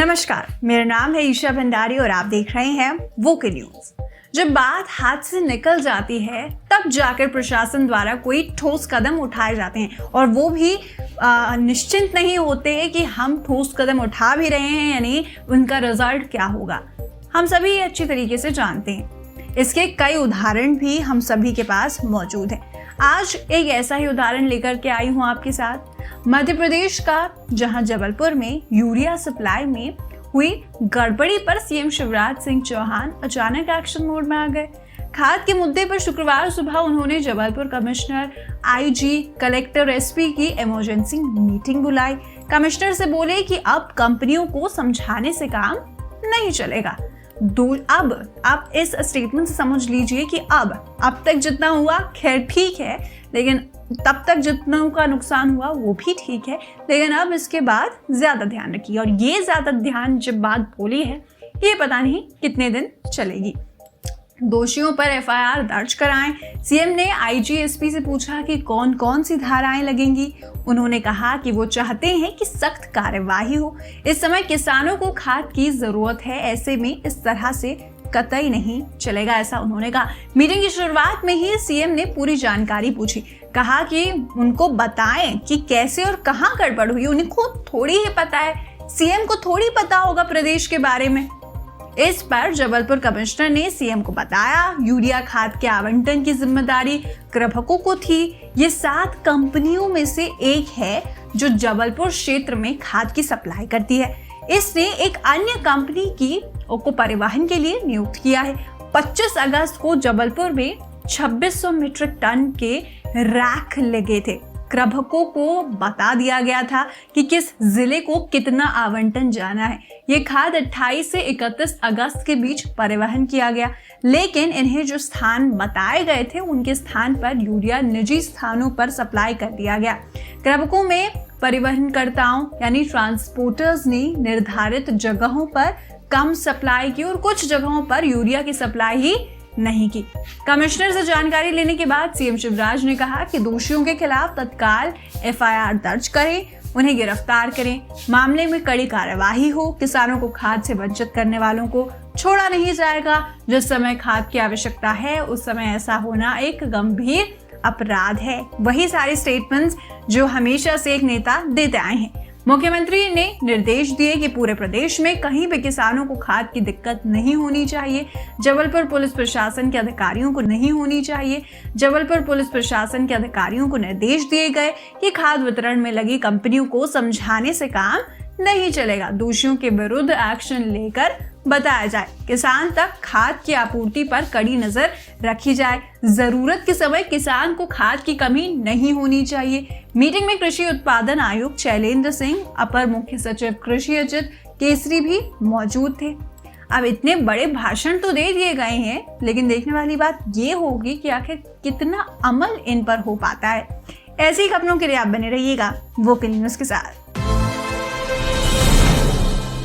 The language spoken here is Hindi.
नमस्कार, मेरा नाम है ईशा भंडारी और आप देख रहे हैं वोकल न्यूज। जब बात हाथ से निकल जाती है तब जाकर प्रशासन द्वारा कोई ठोस कदम उठाए जाते हैं और वो भी निश्चिंत नहीं होते हैं कि हम ठोस कदम उठा भी रहे हैं यानी उनका रिजल्ट क्या होगा। हम सभी ये अच्छी तरीके से जानते हैं। इसके कई उदाहरण भी हम सभी के पास मौजूद हैं। आज एक ऐसा ही उदाहरण लेकर के आई हूँ आपके साथ, मध्य प्रदेश का, जहां जबलपुर में यूरिया सप्लाई में हुई गड़बड़ी पर सीएम शिवराज सिंह चौहान अचानक एक्शन मोड में आ गए। खाद के मुद्दे पर शुक्रवार सुबह उन्होंने Jabalpur commissioner, IG, collector, SP की इमरजेंसी मीटिंग बुलाई। कमिश्नर से बोले कि अब कंपनियों को समझाने से काम नहीं चलेगा। अब आप इस स्टेटमेंट से समझ लीजिए कि अब तक जितना हुआ खैर ठीक है, लेकिन तब तक जितना का नुकसान हुआ वो भी ठीक है, लेकिन अब इसके बाद ज्यादा ध्यान रखिए। और ये ज्यादा ध्यान जब बात बोली है ये पता नहीं कितने दिन चलेगी। दोषियों पर एफआईआर दर्ज कराएं। सीएम ने आईजी, एसपी से पूछा कि कौन कौन सी धाराएं लगेंगी। उन्होंने कहा कि वो चाहते हैं कि सख्त कार्यवाही हो। इस समय किसानों को खाद की जरूरत है, ऐसे में इस तरह से कतई नहीं चलेगा, ऐसा उन्होंने कहा। मीटिंग की शुरुआत में ही सीएम ने पूरी जानकारी पूछी। कहा कि उनको बताएं कि कैसे और कहां गड़बड़ हुई। उनको थोड़ी ही पता है, सीएम को थोड़ी पता होगा प्रदेश के बारे में। इस पर जबलपुर कमिश्नर ने सीएम को बताया यूरिया खाद के आवंटन की जिम्मेदारी कृभको को थी। ये 7 कंपनियों में से एक है जो जबलपुर क्षेत्र में खाद की सप्लाई करती है। इसने एक अन्य कंपनी को परिवहन के लिए नियुक्त किया है। 25 अगस्त को जबलपुर में 2600 मीट्रिक टन के रैक लगे थे। कृभको को बता दिया गया था कि किस जिले को कितना आवंटन जाना है। ये खाद 28 से 31 अगस्त के बीच परिवहन किया गया, लेकिन इन्हें जो स्थान बताए गए थे उनके स्थान पर यूरिया निजी स्थानों पर सप्लाई कर दिया गया। कृभको में परिवहनकर्ताओं यानी ट्रांसपोर्टर्स ने निर्धारित जगहों पर कम सप्लाई की और कुछ जगहों पर यूरिया की सप्लाई ही नहीं की। कमिश्नर से जानकारी लेने के बाद सीएम शिवराज ने कहा कि दोषियों के खिलाफ तत्काल एफआईआर दर्ज करें, उन्हें गिरफ्तार करें, मामले में कड़ी कार्यवाही हो। किसानों को खाद से वंचित करने वालों को छोड़ा नहीं जाएगा। जिस समय खाद की आवश्यकता है उस समय ऐसा होना एक गंभीर अपराध है। वही सारे स्टेटमेंट्स जो हमेशा से एक नेता देते आए हैं। मुख्यमंत्री ने निर्देश दिए कि पूरे प्रदेश में कहीं भी किसानों को खाद की दिक्कत नहीं होनी चाहिए। जबलपुर पुलिस प्रशासन के अधिकारियों को नहीं होनी चाहिए। जबलपुर पुलिस प्रशासन के अधिकारियों को निर्देश दिए गए कि खाद वितरण में लगी कंपनियों को समझाने से काम नहीं चलेगा। दोषियों के विरुद्ध एक्शन लेकर बताया जाए। किसान तक खाद की आपूर्ति पर कड़ी नजर रखी जाए। जरूरत के समय किसान को खाद की कमी नहीं होनी चाहिए। मीटिंग में कृषि उत्पादन आयुक्त शैलेंद्र सिंह, अपर मुख्य सचिव कृषि अजित केसरी भी मौजूद थे। अब इतने बड़े भाषण तो दे दिए गए हैं, लेकिन देखने वाली बात ये होगी कि आखिर कितना अमल इन पर हो पाता है। ऐसी खबरों के लिए आप बने रहिएगा वोकल न्यूज के साथ।